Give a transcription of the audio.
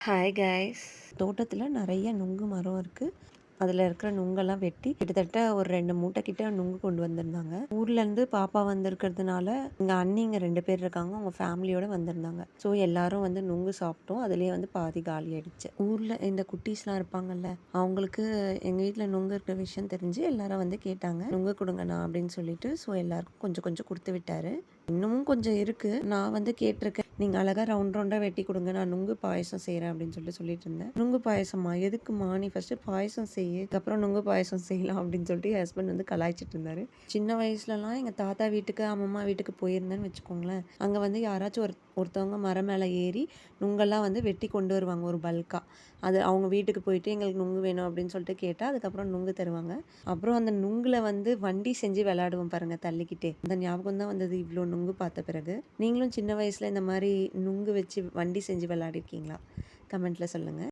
Hi guys. தோட்டத்தில் நிறைய நுங்கு மரம் இருக்குது. அதில் இருக்கிற நுங்கெல்லாம் வெட்டி கிட்டத்தட்ட ஒரு 2 மூட்டை கிட்ட நுங்கு கொண்டு வந்திருந்தாங்க. ஊர்லேருந்து பாப்பா வந்திருக்கிறதுனால எங்கள் அண்ணிங்க 2 பேர் இருக்காங்க, அவங்க ஃபேமிலியோடு வந்திருந்தாங்க. ஸோ எல்லாரும் வந்து நுங்கு சாப்பிட்டோம். அதுலேயே வந்து பாதி காலி ஆயிடுச்சு. ஊரில் இந்த குட்டீஸ்லாம் இருப்பாங்கல்ல, அவங்களுக்கு எங்கள் வீட்டில் நுங்கு இருக்கிற விஷயம் தெரிஞ்சு எல்லாரும் வந்து கேட்டாங்க, நுங்கு கொடுங்கண்ணா அப்படின்னு சொல்லிட்டு. ஸோ எல்லாருக்கும் கொஞ்சம் கொஞ்சம் கொடுத்து விட்டாரு. இன்னமும் கொஞ்சம் இருக்குது. நான் வந்து கேட்டிருக்கேன், நீங்கள் அழகாக ரவுண்ட் ரவுண்டாக வெட்டி கொடுங்க, நான் நுங்கு பாயசம் செய்கிறேன் அப்படின்னு சொல்லிட்டு இருந்தேன். நுங்கு பாயசமா? எதுக்குமா? நீ ஃபஸ்ட்டு பாயசம் செய்ய, அப்புறம் நுங்கு பாயசம் செய்யலாம் அப்படின்னு சொல்லிட்டு என் ஹஸ்பண்ட் வந்து கலாய்ச்சிட்டு இருந்தாரு. சின்ன வயசுலலாம் எங்கள் தாத்தா வீட்டுக்கு அம்மம்மா வீட்டுக்கு போயிருந்தேன்னு வச்சுக்கோங்களேன், அங்கே வந்து யாராச்சும் ஒருத்தவங்க மரம் மேலே ஏறி நுங்கெல்லாம் வந்து வெட்டி கொண்டு வருவாங்க ஒரு பல்காக. அது அவங்க வீட்டுக்கு போயிட்டு எங்களுக்கு நுங்கு வேணும் அப்படின்னு சொல்லிட்டு கேட்டால் அதுக்கப்புறம் நுங்கு தருவாங்க. அப்புறம் அந்த நுங்கில் வந்து வண்டி செஞ்சு விளையாடுவோம் பாருங்கள் தள்ளிக்கிட்டே. அந்த ஞாபகம் தான் வந்தது இவ்வளோ நுங்கு பார்த்த பிறகு. நீங்களும் சின்ன வயசில் இந்த மாதிரி நுங்கு வச்சு வண்டி செஞ்சு விளையாடிருக்கீங்களா? கமெண்ட்டில் சொல்லுங்கள்.